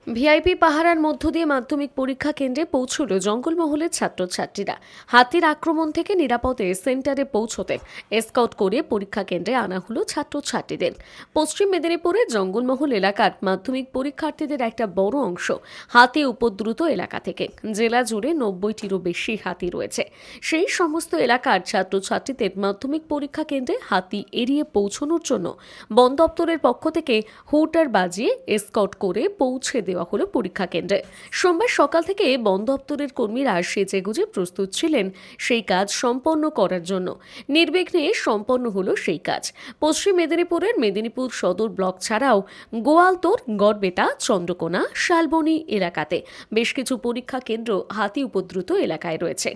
VIP পাহারার মধ্য দিয়ে মাধ্যমিক পরীক্ষা কেন্দ্রে পৌঁছল জঙ্গলমহলের ছাত্রছাত্রীরা। হাতির আক্রমণ থেকে নিরাপদে সেন্টারে পৌঁছতে এসকর্ট করে পরীক্ষা কেন্দ্রে আনা হলো ছাত্রছাত্রীদের। পশ্চিম মেদিনীপুরের জঙ্গলমহল এলাকার মাধ্যমিক পরীক্ষার্থীদের একটা বড় অংশ হাতি উপদ্রুত এলাকা থেকে। জেলা জুড়ে 90টিরও বেশি হাতি রয়েছে। সেই সমস্ত এলাকার ছাত্রছাত্রীদের মাধ্যমিক পরীক্ষা কেন্দ্রে হাতি এড়িয়ে পৌঁছানোর জন্য বন দপ্তরের পক্ষ থেকে হুটার বাজিয়ে এসকর্ট করে পৌঁছে দেওয়া হলো পরীক্ষা কেন্দ্রে। সোমবার সকাল থেকে বন দপ্তরের কর্মীরা সেজেগুজে প্রস্তুত ছিলেন সেই কাজ সম্পন্ন করার জন্য। নির্বিঘ্নে সম্পন্ন হলো সেই কাজ। পশ্চিম মেদিনীপুরের মেদিনীপুর সদর ব্লক ছাড়াও গোয়ালতোড়, গড়বেতা, চন্দ্রকোনা, শালবনী এলাকাতে বেশ কিছু পরীক্ষা কেন্দ্র হাতি উপদ্রুত এলাকায় রয়েছে।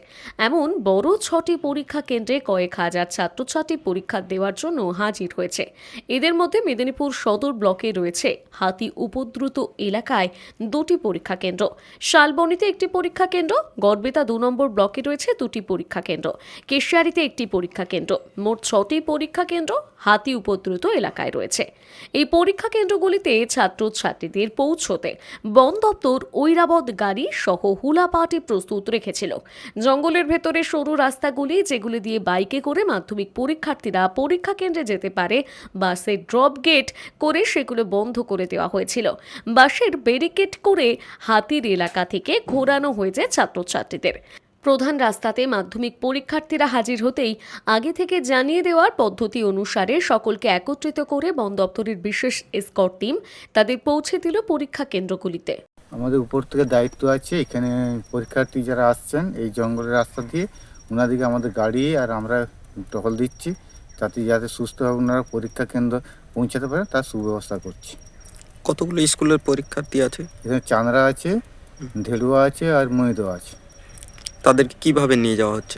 এমন বড় 6টি পরীক্ষা কেন্দ্রে কয়েক হাজার ছাত্রছাত্রী পরীক্ষা দেওয়ার জন্য হাজির হয়েছে। এদের মধ্যে মেদিনীপুর সদর ব্লকে রয়েছে হাতি উপদ্রুত এলাকায় 2টি পরীক্ষা কেন্দ্র, শালবনীতে একটি পরীক্ষা কেন্দ্র, গড়বেতা 2 নম্বর ব্লকে রয়েছে 2টি পরীক্ষা কেন্দ্র, কেশিয়ারিতে একটি পরীক্ষা কেন্দ্র। মোট 6টি পরীক্ষা কেন্দ্র হাতি উপদ্রুত এলাকায় রয়েছে। এই পরীক্ষা কেন্দ্রগুলিতে ছাত্রছাত্রীদের পৌঁছতে বন দপ্তর ঐরাবত গাড়ি সহ হুলাপাটি প্রস্তুত রেখেছিল। জঙ্গলের ভেতরে সরু রাস্তাগুলি, যেগুলি দিয়ে বাইকে করে মাধ্যমিক পরীক্ষার্থীরা পরীক্ষা কেন্দ্রে যেতে পারে, বাসের ড্রপ গেট করে সেগুলো বন্ধ করে দেওয়া হয়েছিল। বাসের ব্যারিকেড করে হাতির এলাকা থেকে ঘোরানো হয়েছে ছাত্রছাত্রীদের। প্রধান রাস্তাতে মাধ্যমিক পরীক্ষার্থীরা হাজির হতেই আগে থেকে জানিয়ে দেওয়ার পদ্ধতি অনুসারে সকলকে একত্রিত করে বন দপ্তরের বিশেষ এসকর্ট টিম তাদের পৌঁছে দিল পরীক্ষা কেন্দ্রগুলিতে। আমাদের উপর থেকে দায়িত্ব আছে, এখানে পরীক্ষার্থী যারা আসছেন এই জঙ্গলের রাস্তা দিয়ে ওনাদিকে আমাদের গাড়ি আর আমরা টহল দিচ্ছি, যাতে সুস্থভাবে ওনারা পরীক্ষা কেন্দ্র পৌঁছাতে পারে তার সুব্যবস্থা করছি। কতগুলো স্কুলের পরীক্ষার্থী আছে? এখানে চাঁদরা আছে, ধেলুয়া আছে আর মহিদো আছে। তাদেরকে কিভাবে নিয়ে যাওয়া হচ্ছে?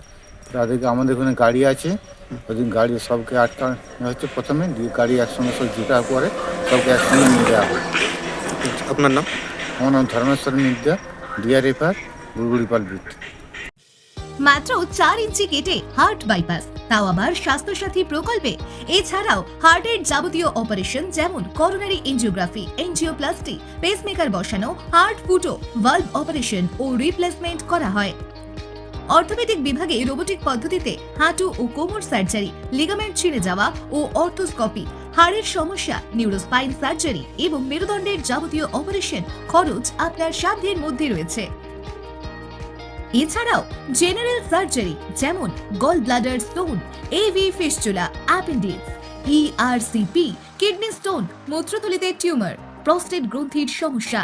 তাদেরকে আমাদের এখানে গাড়ি আছে, ওই গাড়ি সবকে আটকানো হচ্ছে প্রথমে, দিয়ে গাড়ি একসঙ্গে সব জুটার পরে সবকে একসঙ্গে নিয়ে যাওয়া হয়। আপনার নাম? আমার নাম ধর্মেশ্বর মিদ্যা, ডিআরএফআর বুড়গুড়িপাল বুথ। মাত্র 4 ইঞ্চি কেটে হার্ট বাইপাস, তাও আবার স্বাস্থ্যসাথী প্রকল্পে। এছাড়াও হার্টের যাবতীয় অপারেশন যেমন করোনারি এনজিওগ্রাফি, এনজিওপ্লাস্টি, পেসমেকার বসানো, হার্ট ফুটো, ভালভ অপারেশন ও রিপ্লেসমেন্ট করা হয়। অর্থোপেডিক বিভাগে রোবোটিক পদ্ধতিতে হাঁটু ও কোমর সার্জারি, লিগামেন্ট ছিঁড়ে যাওয়া ও অর্থোস্কোপি, হাড়ের সমস্যা, নিউরোস্পাইন সার্জারি এবং মেরুদণ্ডের যাবতীয় অপারেশন খরচ আপনার সাধ্যের মধ্যে রয়েছে। এছাড়াও জেনারেল সার্জারি যেমন gall bladder stone, AV fistula, appendix, ERCP, kidney stone, মূত্রথলিতে টিউমার, প্রস্টেট গ্রন্থির সমস্যা,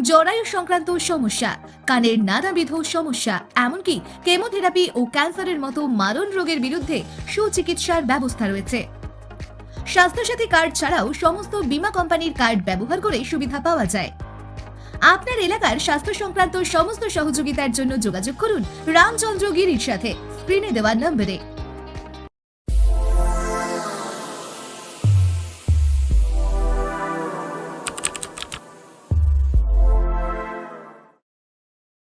জরায়ু সংক্রান্ত সমস্যা, কানের নানাবিধ সমস্যা, এমনকি কেমোথেরাপি ও ক্যান্সারের মতো মারণ রোগের বিরুদ্ধে সুচিকিৎসার ব্যবস্থা রয়েছে। স্বাস্থ্যসাথী কার্ড ছাড়াও সমস্ত বীমা কোম্পানির কার্ড ব্যবহার করে সুবিধা পাওয়া যায়। আপনার এলাকার স্বাস্থ্য সংক্রান্ত সমস্ত সহযোগিতার জন্য যোগাযোগ করুন রামচন্দ্র গিরির সাথে স্ক্রিনে দেওয়া নম্বরে।